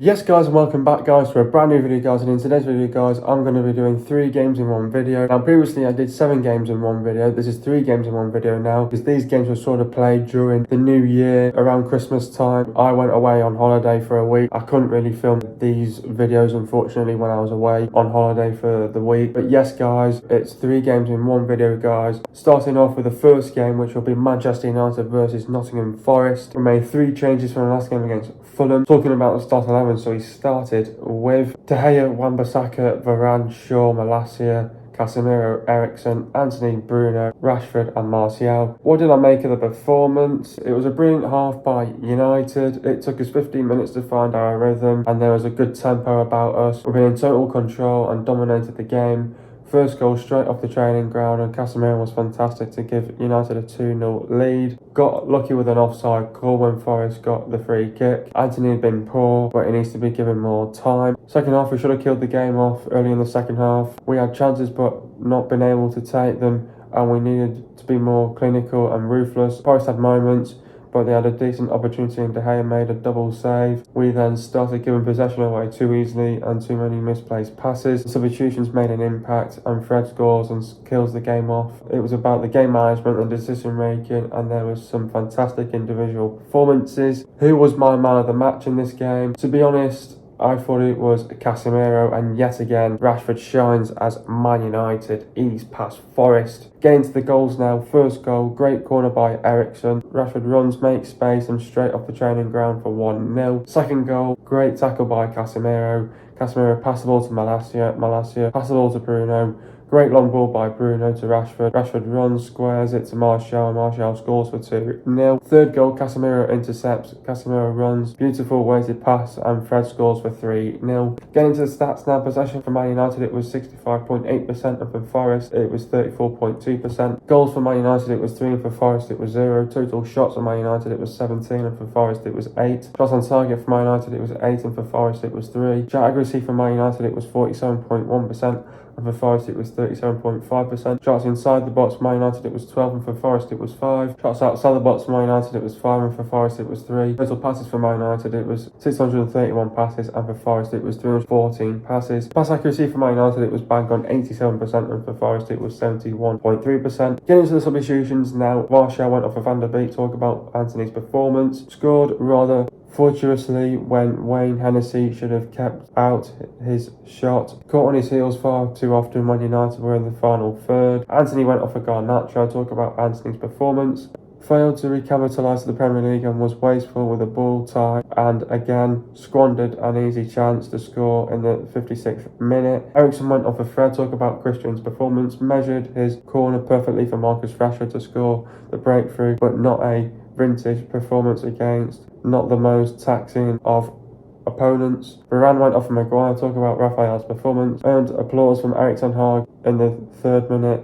Yes guys, and welcome back guys to a brand new video guys, and in today's video guys I'm going to be doing 3 games in one video. Now previously I did 7 games in one video. This is 3 games in one video now, because these games were sort of played during the new year, around Christmas time. I went away on holiday for a week. I couldn't really film these videos unfortunately when I was away on holiday for the week. But yes guys, it's 3 games in one video guys. Starting off with the first game, which will be Manchester United versus Nottingham Forest. We made 3 changes from the last game against Fulham. Talking about the start 11, so he started with De Gea, Wan-Bissaka, Varane, Shaw, Malaysia, Casemiro, Eriksen, Anthony, Bruno, Rashford and Martial. What did I make of the performance? It was a brilliant half by United. It took us 15 minutes to find our rhythm and there was a good tempo about us. We've been in total control and dominated the game. First goal straight off the training ground, and Casemiro was fantastic to give United a 2-0 lead. Got lucky with an offside call when Forest got the free kick. Anthony had been poor, but he needs to be given more time. Second half, we should have killed the game off early in the second half. We had chances but not been able to take them, and we needed to be more clinical and ruthless. Forest had moments, but they had a decent opportunity and De Gea made a double save. We then started giving possession away too easily and too many misplaced passes. The substitutions made an impact and Fred scores and kills the game off. It was about the game management and decision making, and there was some fantastic individual performances. Who was my man of the match in this game? To be honest, I thought it was Casemiro, and yet again Rashford shines as Man United ease past Forest. Getting to the goals now. First goal, great corner by Eriksen. Rashford runs, makes space and straight off the training ground for 1-0. Second goal, great tackle by Casemiro. Casemiro pass the ball to Malaysia pass the ball to Bruno. Great long ball by Bruno to Rashford. Rashford runs, squares it to Martial. Martial scores for 2-0. Third goal, Casemiro intercepts. Casemiro runs, beautiful weighted pass, and Fred scores for 3-0. Getting to the stats now. Possession for Man United, it was 65.8%, and for Forest it was 34.2%. Goals for Man United, it was 3, and for Forest it was 0. Total shots for Man United, it was 17, and for Forest it was 8. Shots on target for Man United, it was 8, and for Forest it was 3. Shot accuracy for Man United, it was 47.1%. and for Forest it was 37.5%. Shots inside the box for Man United it was 12, and for Forest it was 5. Shots outside the box for Man United it was 5, and for Forest it was 3. Total passes for Man United it was 631 passes, and for Forest it was 314 passes. Pass accuracy for Man United it was bang on 87%, and for Forest it was 71.3%. Getting into the substitutions now. Martial went off for Van der Beek. Talk about Anthony's performance. Scored rather fortuitously when Wayne Hennessy should have kept out his shot. Caught on his heels far too often when United were in the final third. Anthony went off for Garnacho. Talk about Anthony's performance. Failed to recapitalise to the Premier League and was wasteful with a ball tie, and again squandered an easy chance to score in the 56th minute. Eriksen went off for Fred. Talk about Christian's performance. Measured his corner perfectly for Marcus Rashford to score the breakthrough, but not a vintage performance against not the most taxing of opponents. Varane went off for Maguire. Talk about Raphael's performance. Earned applause from Erik ten Hag in the 3rd minute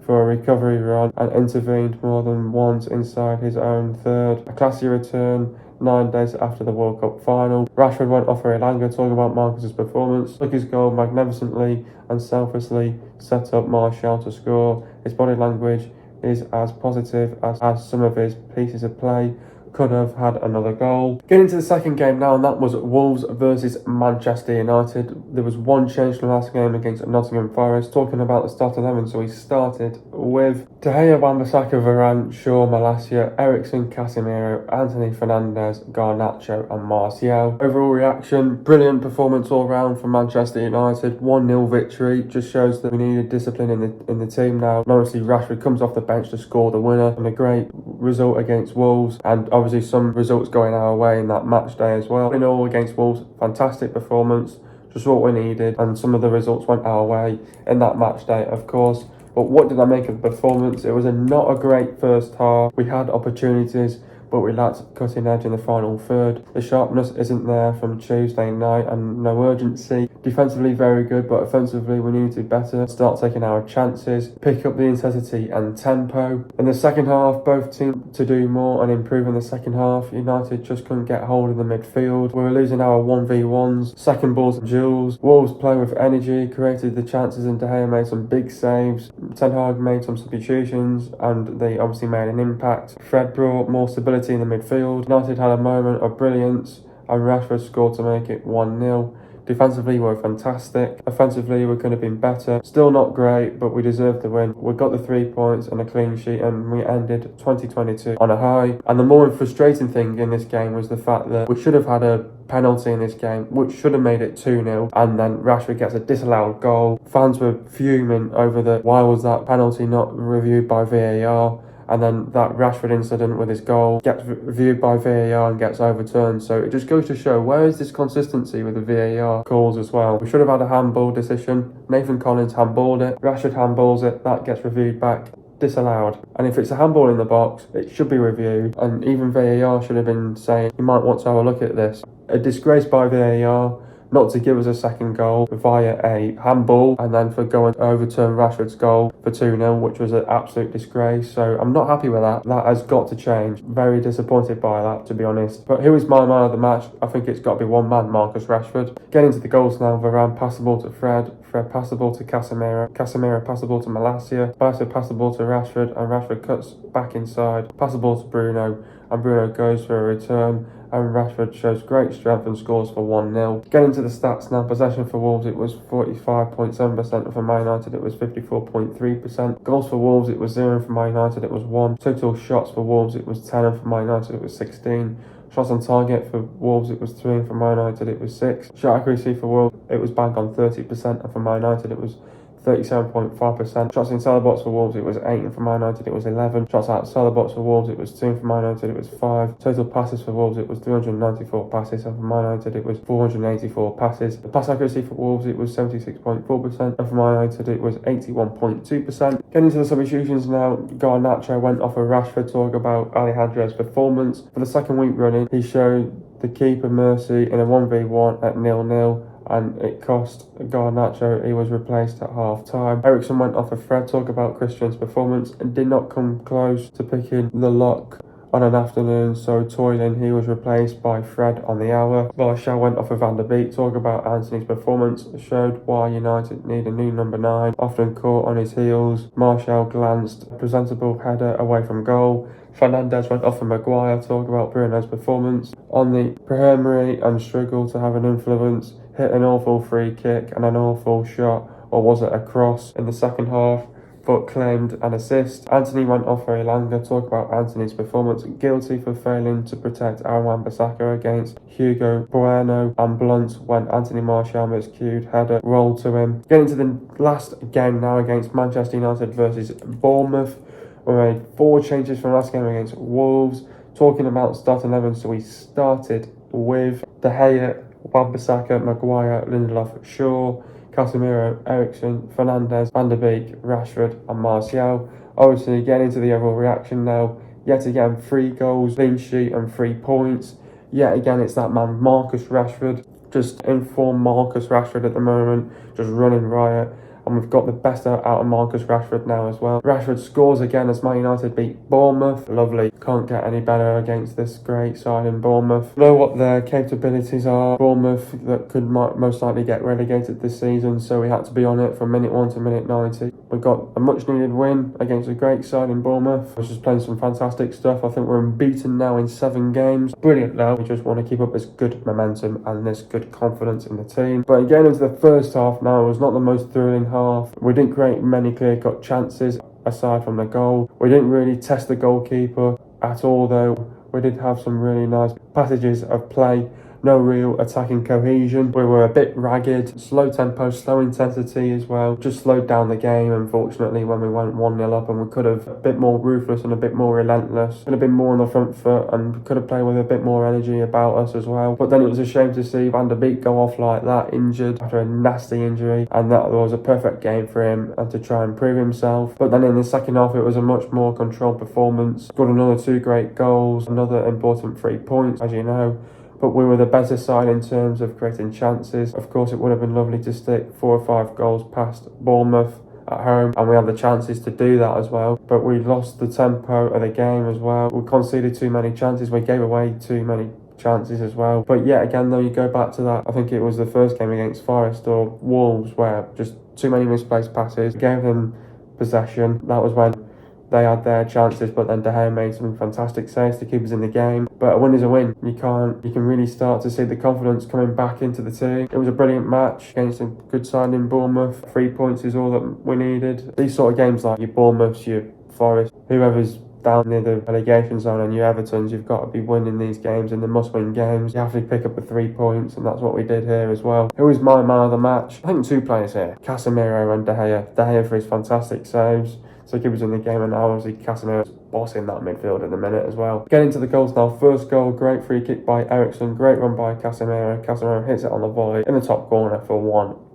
for a recovery run and intervened more than once inside his own third. A classy return 9 days after the World Cup final. Rashford went off for Elanga. Talking about Marcus's performance. Took his goal magnificently and selflessly set up Martial to score. His body language is as positive as some of his pieces of play. Could have had another goal. Getting to the second game now, and that was Wolves versus Manchester United. There was one change from the last game against Nottingham Forest. Talking about the start 11, so he started with De Gea, Wan-Bissaka, Varane, Shaw, Malaysia, Eriksen, Casemiro, Anthony Fernandez, Garnacho and Martial. Overall reaction, brilliant performance all round from Manchester United. 1-0 victory. Just shows that we needed discipline in the team now. And obviously Rashford comes off the bench to score the winner, and a great result against Wolves, and obviously some results going our way in that match day as well. In all, against Wolves, fantastic performance, just what we needed, and some of the results went our way in that match day, of course. But what did I make of the performance? It was not a great first half. We had opportunities, but we lacked cutting edge in the final third. The sharpness isn't there from Tuesday night, and no urgency. Defensively very good, but offensively we need to be better. Start taking our chances, pick up the intensity and tempo. In the second half, both teams to do more and improve in the second half. United just couldn't get hold of the midfield. We were losing our 1v1s, second balls and duels. Wolves playing with energy, created the chances, and De Gea made some big saves. Ten Hag made some substitutions and they obviously made an impact. Fred brought more stability in the midfield. United had a moment of brilliance and Rashford scored to make it 1-0. Defensively, we were fantastic. Offensively, we could have been better. Still not great, but we deserved the win. We got the 3 points and a clean sheet, and we ended 2022 on a high. And the more frustrating thing in this game was the fact that we should have had a penalty in this game, which should have made it 2-0, and then Rashford gets a disallowed goal. Fans were fuming over why was that penalty not reviewed by VAR? And then that Rashford incident with his goal gets reviewed by VAR and gets overturned. So it just goes to show, where is this consistency with the VAR calls as well? We should have had a handball decision. Nathan Collins handballed it. Rashford handballs it. That gets reviewed back. Disallowed. And if it's a handball in the box, it should be reviewed. And even VAR should have been saying, you might want to have a look at this. A disgrace by VAR not to give us a second goal via a handball, and then for going to overturn Rashford's goal for 2-0, which was an absolute disgrace. So I'm not happy with that. That has got to change. Very disappointed by that, to be honest. But who is my man of the match? I think it's got to be one man, Marcus Rashford. Getting into the goals now. Varane passable to Fred passable to Casemiro passable to Malaysia passable to Rashford, and Rashford cuts back inside, passable to Bruno, and Bruno goes for a return, and Rashford shows great strength and scores for 1-0. Getting into the stats now, possession for Wolves, it was 45.7%, and for Man United it was 54.3%. Goals for Wolves, it was 0, for Man United it was 1. Total shots for Wolves, it was 10, and for Man United it was 16. Shots on target for Wolves, it was 3, and for Man United it was 6. Shot accuracy for Wolves, it was bang on 30%, and for Man United it was 37.5%. Shots inside the box for Wolves, it was 8, and for Man United it was 11. Shots outside the box for Wolves, it was 2, and for Man United it was 5. Total passes for Wolves, it was 394 passes, and for Man United it was 484 passes. The pass accuracy for Wolves, it was 76.4%, and for Man United it was 81.2%. Getting into the substitutions now, Garnacho went off of Rashford. Talk about Alejandro's performance. For the second week running, he showed the keeper mercy in a 1v1 at 0-0. And it cost Garnacho. He was replaced at half-time. Eriksen went off of Fred. Talk about Christian's performance and did not come close to picking the lock on an afternoon, so toiling. He was replaced by Fred on the hour. Martial went off of Van der Beek. Talk about Anthony's performance. Showed why United need a new number 9. Often caught on his heels. Martial glanced a presentable header away from goal. Fernandes went off of Maguire. Talk about Bruno's performance on the primary and struggled to have an influence. Hit an awful free kick and an awful shot, or was it a cross in the second half, but claimed an assist. Anthony went off for Elanga. Talk about Anthony's performance. Guilty for failing to protect Aaron Wan-Bissaka against Hugo Bueno, and blunt when Anthony Martial miscued header rolled to him. Getting to the last game now against Manchester United versus Bournemouth. We made 4 changes from last game against Wolves. Talking about starting 11, so we started with De Gea, Wan-Bissaka, Maguire, Lindelof, Shaw, Casemiro, Eriksen, Fernandes, Van der Beek, Rashford and Martial. Obviously getting into the overall reaction now. Yet again, 3 goals, clean sheet and 3 points. Yet again, it's that man Marcus Rashford. Just informed Marcus Rashford at the moment, just running riot. And we've got the best out of Marcus Rashford now as well. Rashford scores again as Man United beat Bournemouth. Lovely. Can't get any better against this great side in Bournemouth. Know what their capabilities are. Bournemouth that could most likely get relegated this season, so we had to be on it from minute 1 to minute 90. We got a much needed win against a great side in Bournemouth, which is playing some fantastic stuff. I think we're unbeaten now in 7 games. Brilliant now. We just want to keep up this good momentum and this good confidence in the team. But again, into the first half now, it was not the most thrilling half. We didn't create many clear-cut chances aside from the goal. We didn't really test the goalkeeper at all, though. We did have some really nice passages of play. No real attacking cohesion. We were a bit ragged, slow tempo, slow intensity as well. Just slowed down the game, unfortunately, when we went 1-0 up, and we could have a bit more ruthless and a bit more relentless. Could have been more on the front foot and could have played with a bit more energy about us as well. But then it was a shame to see Van der Beek go off like that, injured after a nasty injury, and that was a perfect game for him and to try and prove himself. But then in the second half, it was a much more controlled performance. Got another 2 great goals, another important 3 points, as you know. But we were the better side in terms of creating chances. Of course, it would have been lovely to stick 4 or 5 goals past Bournemouth at home, and we had the chances to do that as well. But we lost the tempo of the game as well. We conceded too many chances. We gave away too many chances as well. But yet again, though, you go back to that, I think it was the first game against Forest or Wolves, where just too many misplaced passes. We gave them possession. That was when They had their chances, but then De Gea made some fantastic saves to keep us in the game. But a win is a win. You can really start to see the confidence coming back into the team. It was a brilliant match against a good side in Bournemouth. 3 points is all that we needed. These sort of games like your Bournemouths, your Forest, whoever's down near the relegation zone and your Evertons, you've got to be winning these games, and the must-win games. You have to pick up the 3 points, and that's what we did here as well. Who was my man of the match? I think 2 players here, Casemiro and De Gea. De Gea for his fantastic saves to keep us in the game, and now obviously Casemiro's bossing that midfield at the minute as well. Getting to the goals now. First goal, great free kick by Ericsson, great run by Casemiro. Casemiro hits it on the volley in the top corner for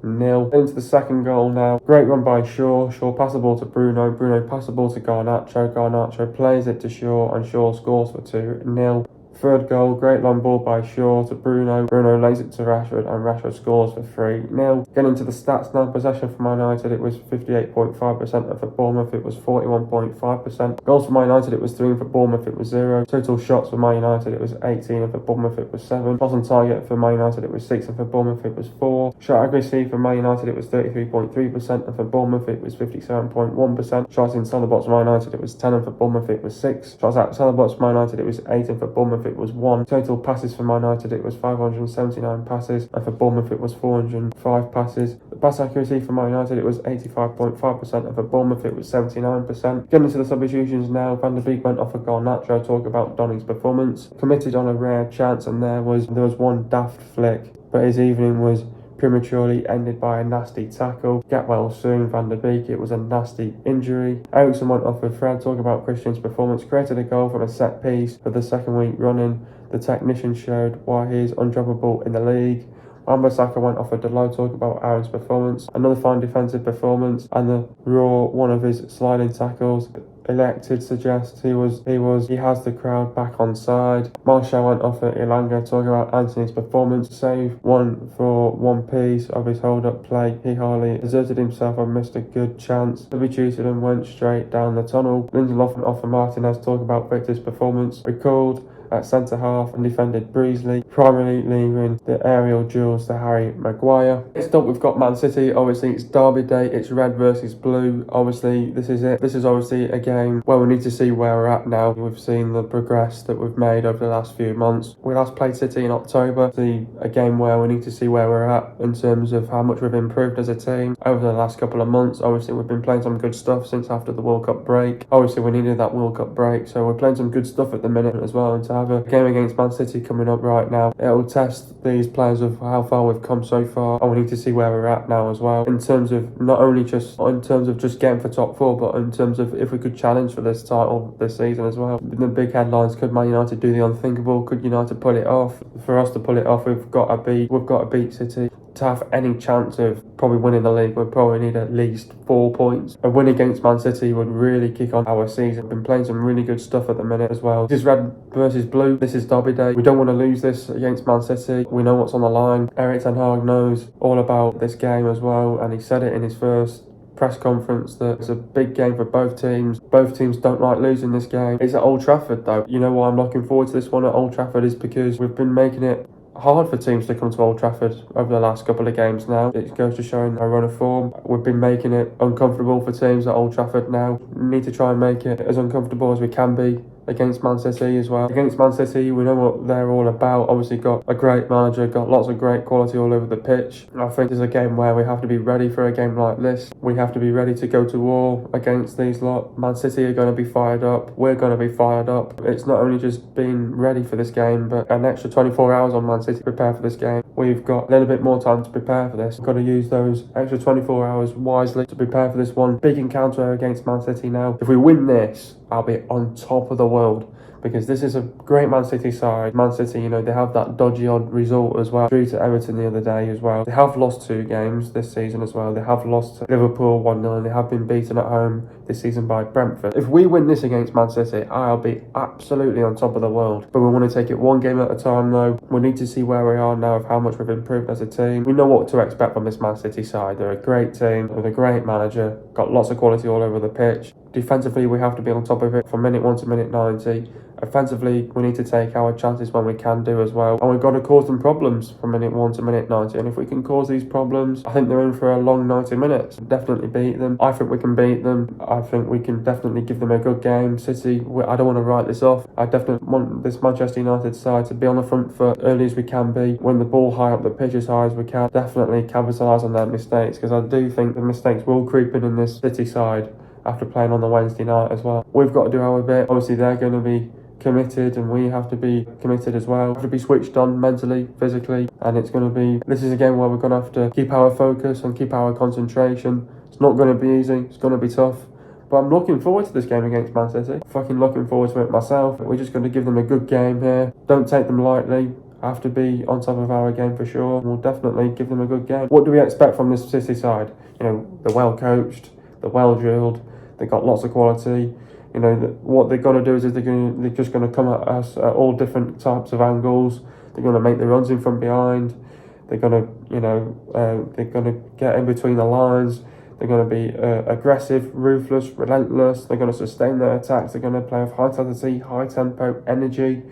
1-0. Into the second goal now. Great run by Shaw. Shaw pass the ball to Bruno. Bruno pass the ball to Garnacho. Garnacho plays it to Shaw, and Shaw scores for 2-0. Third goal, great long ball by Shaw to Bruno. Bruno lays it to Rashford, and Rashford scores for 3-0. Getting into the stats now, possession for Man United, it was 58.5%, and for Bournemouth it was 41.5%. Goals for Man United, it was 3, and for Bournemouth it was 0. Total shots for Man United, it was 18, and for Bournemouth it was 7. Shots on target for Man United, it was 6, and for Bournemouth it was 4. Shot accuracy for Man United, it was 33.3%, and for Bournemouth it was 57.1%. Shots inside the box for Man United, it was 10, and for Bournemouth it was 6. Shots outside the box for Man United, it was 8, and for Bournemouth it was 1. Total passes for Man United, it was 579 passes, and for Bournemouth it was 405 passes. The pass accuracy for Man United, it was 85.5%, and for Bournemouth it was 79%. Getting into the substitutions now, Van der Beek went off for Garnacho. Talk about Donning's performance. Committed on a rare chance, and there was one daft flick, but his evening was prematurely ended by a nasty tackle. Get well soon, Van der Beek. It was a nasty injury. Ericsson went off with Fred. Talk about Christian's performance. Created a goal from a set piece for the second week running. The technician showed why he is undroppable in the league. Wan-Bissaka went off a Delo. Talk about Aaron's performance. Another fine defensive performance, and the raw one of his sliding tackles. Elected suggests he has the crowd back on side. Martial went off at Ilanga. Talking about Anthony's performance. Save 1 for 1 piece of his hold-up play. He hardly exerted himself and missed a good chance. Substituted and went straight down the tunnel. Lindelof went off for Martinez. Talk about Victor's performance. Recalled at centre-half and defended breezily, primarily leaving the aerial duels to Harry Maguire. Next up, we've got Man City. Obviously, it's Derby Day. It's red versus blue. Obviously, this is it. This is obviously a game where we need to see where we're at now. We've seen the progress that we've made over the last few months. We last played City in October. A game where we need to see where we're at in terms of how much we've improved as a team over the last couple of months. Obviously, we've been playing some good stuff since after the World Cup break. Obviously, we needed that World Cup break, so we're playing some good stuff at the minute as well. And to have a game against Man City coming up right now, it'll test these players of how far we've come so far, and we need to see where we're at now as well, in terms of not only just getting for top 4, but in terms of if we could challenge for this title this season as well. The big headlines: could Man United do the unthinkable? Could United pull it off? For us to pull it off, we've got to beat City. To have any chance of probably winning the league, we'd probably need at least 4 points. A win against Man City would really kick on our season. We've been playing some really good stuff at the minute as well. This is red versus blue. This is Derby Day. We don't want to lose this against Man City. We know what's on the line. Erik ten Hag knows all about this game as well, and he said it in his first press conference that it's a big game for both teams. Both teams don't like losing this game. It's at Old Trafford though. You know why I'm looking forward to this one at Old Trafford is because we've been making it hard for teams to come to Old Trafford over the last couple of games now. It goes to showing a run of form. We've been making it uncomfortable for teams at Old Trafford now. We need to try and make it as uncomfortable as we can be against Man City as well. Against Man City, we know what they're all about. Obviously got a great manager, got lots of great quality all over the pitch. I think there's a game where we have to be ready for a game like this. We have to be ready to go to war against these lot. Man City are going to be fired up. We're going to be fired up. It's not only just being ready for this game, but an extra 24 hours on Man City to prepare for this game. We've got a little bit more time to prepare for this. We've got to use those extra 24 hours wisely to prepare for this one big encounter against Man City now. If we win this, I'll be on top of the world, because this is a great Man City side. Man City, you know, they have that dodgy odd result as well. Drew to Everton the other day as well. They have lost 2 games this season as well. They have lost to Liverpool 1-0 and they have been beaten at home this season by Brentford. If we win this against Man City, I'll be absolutely on top of the world. But we want to take it one game at a time though. We need to see where we are now of how much we've improved as a team. We know what to expect from this Man City side. They're a great team with a great manager, got lots of quality all over the pitch. Defensively, we have to be on top of it from minute 1 to minute 90. Offensively, we need to take our chances when we can do as well. And we've got to cause them problems from minute 1 to minute 90. And if we can cause these problems, I think they're in for a long 90 minutes. Definitely beat them. I think we can beat them. I think we can definitely give them a good game. City, I don't want to write this off. I definitely want this Manchester United side to be on the front foot early as we can be. Win the ball high up the pitch as high as we can. Definitely capitalise on their mistakes, because I do think the mistakes will creep in this City side after playing on the Wednesday night as well. We've got to do our bit. Obviously, they're going to be committed and we have to be committed as well. We have to be switched on mentally, physically, and this is a game where we're going to have to keep our focus and keep our concentration. It's not going to be easy, it's going to be tough, but I'm looking forward to this game against Man City. Fucking looking forward to it myself. We're just going to give them a good game here. Don't take them lightly. Have to be on top of our game for sure. We'll definitely give them a good game. What do we expect from this City side? You know, they're well coached, they're well drilled, they've got lots of quality. You know, what they're going to do is they're just going to come at us at all different types of angles. They're going to make the runs in from behind. They're going to, they're going to get in between the lines. They're going to be aggressive, ruthless, relentless. They're going to sustain their attacks. They're going to play with high intensity, high tempo, energy.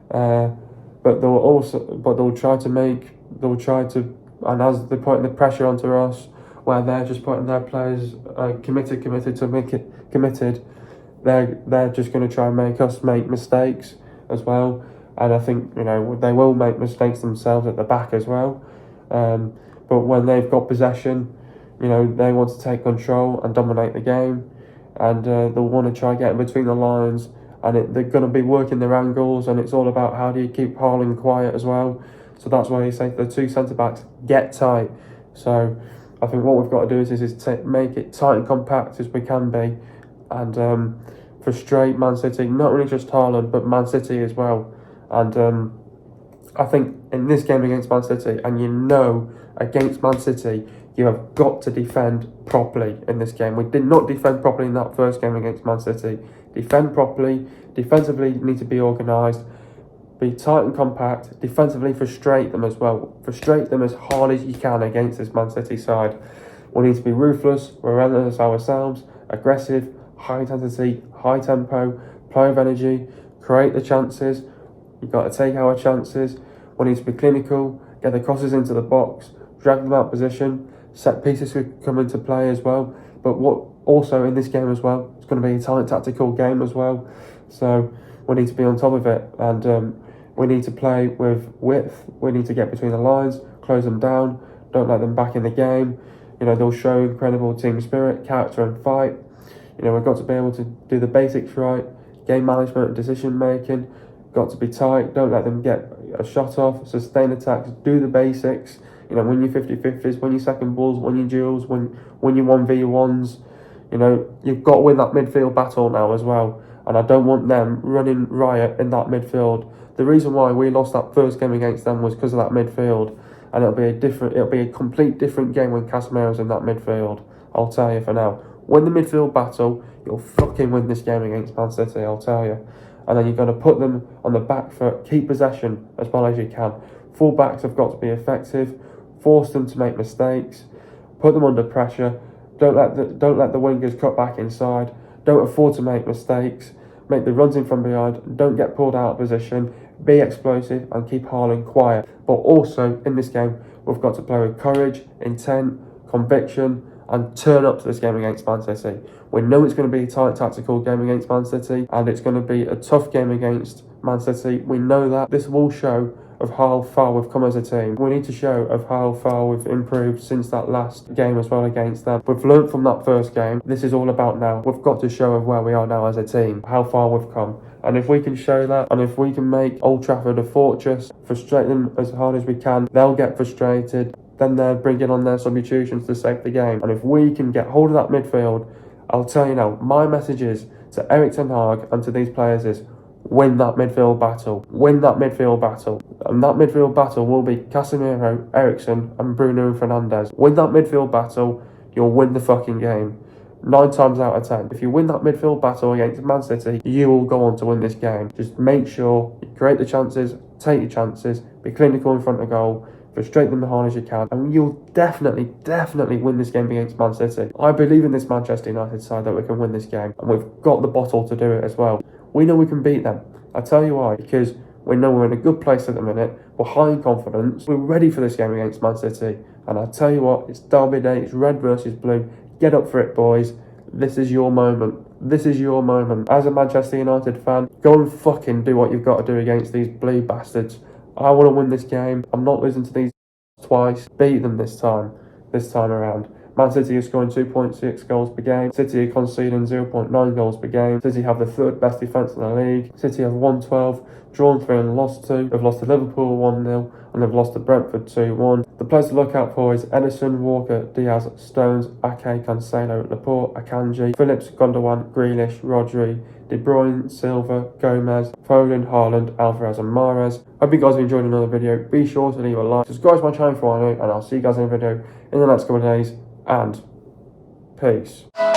But they'll try to, and as they're putting the pressure onto us, where they're just putting their players committed to make it committed. They're just going to try and make us make mistakes as well, and I think, you know, they will make mistakes themselves at the back as well. But when they've got possession, you know, they want to take control and dominate the game, and they'll want to try and get in between the lines, and they're going to be working their angles, and it's all about how do you keep Haaland quiet as well. So that's why you say to the two centre backs, get tight. So I think what we've got to do is make it tight and compact as we can be, and frustrate Man City, not only just Haaland, but Man City as well. And I think in this game against Man City, and you know, against Man City, you have got to defend properly in this game. We did not defend properly in that first game against Man City. Defend properly. Defensively, you need to be organised. Be tight and compact. Defensively, frustrate them as well. Frustrate them as hard as you can against this Man City side. We need to be ruthless, relentless ourselves, aggressive, high intensity, high tempo, play of energy, create the chances. You've got to take our chances. We need to be clinical, get the crosses into the box, drag them out position. Set pieces could come into play as well. But what also in this game as well, it's going to be a tight tactical game as well. So we need to be on top of it, and we need to play with width. We need to get between the lines, close them down, don't let them back in the game. You know, they'll show incredible team spirit, character and fight. You know, we've got to be able to do the basics right, game management and decision making. Got to be tight, don't let them get a shot off, sustain attacks, do the basics. You know, win your 50-50s, win your second balls, win your duels, win your 1v1s. You know, you've got to win that midfield battle now as well. And I don't want them running riot in that midfield. The reason why we lost that first game against them was because of that midfield. And it'll be a complete different game when Casemiro's in that midfield. I'll tell you for now. Win the midfield battle, you'll fucking win this game against Man City, I'll tell you. And then you're going to put them on the back foot, keep possession as well as you can. Full backs have got to be effective, force them to make mistakes, put them under pressure. Don't let the wingers cut back inside. Don't afford to make mistakes. Make the runs in from behind. Don't get pulled out of position. Be explosive and keep Haaland quiet. But also in this game, we've got to play with courage, intent, conviction, and turn up to this game against Man City. We know it's going to be a tight tactical game against Man City, and it's going to be a tough game against Man City. We know that. This will show of how far we've come as a team. We need to show of how far we've improved since that last game as well against them. We've learned from that first game. This is all about now. We've got to show of where we are now as a team, how far we've come. And if we can show that, and if we can make Old Trafford a fortress, frustrate them as hard as we can, they'll get frustrated. Then they're bringing on their substitutions to save the game. And if we can get hold of that midfield, I'll tell you now, my message is to Erik ten Hag and to these players is, win that midfield battle. Win that midfield battle. And that midfield battle will be Casemiro, Eriksen and Bruno Fernandes. Win that midfield battle, you'll win the fucking game. 9 times out of 10. If you win that midfield battle against Man City, you will go on to win this game. Just make sure you create the chances, take your chances, be clinical in front of goal, go straight them behind as you can, and you'll definitely win this game against Man City. I believe in this Manchester United side that we can win this game, and we've got the bottle to do it as well. We know we can beat them. I tell you why, because we know we're in a good place at the minute, we're high in confidence, we're ready for this game against Man City, and I tell you what, it's Derby Day, it's red versus blue. Get up for it, boys. This is your moment. This is your moment. As a Manchester United fan, go and fucking do what you've got to do against these blue bastards. I want to win this game. I'm not losing to these twice. Beat them this time around. Man City are scoring 2.6 goals per game. City are conceding 0.9 goals per game. City have the third best defence in the league. City have won 12, drawn 3 and lost 2. They've lost to Liverpool 1-0 and they've lost to Brentford 2-1. The players to look out for is Edison, Walker, Diaz, Stones, Ake, Cancelo, Laporte, Akanji, Phillips, Gondogan, Grealish, Rodri, De Bruyne, Silva, Gomez, Foden, Haaland, Alvarez and Mahrez. Hope you guys have enjoyed another video. Be sure to leave a like, subscribe to my channel if you want to, and I'll see you guys in a video in the next couple of days, and peace.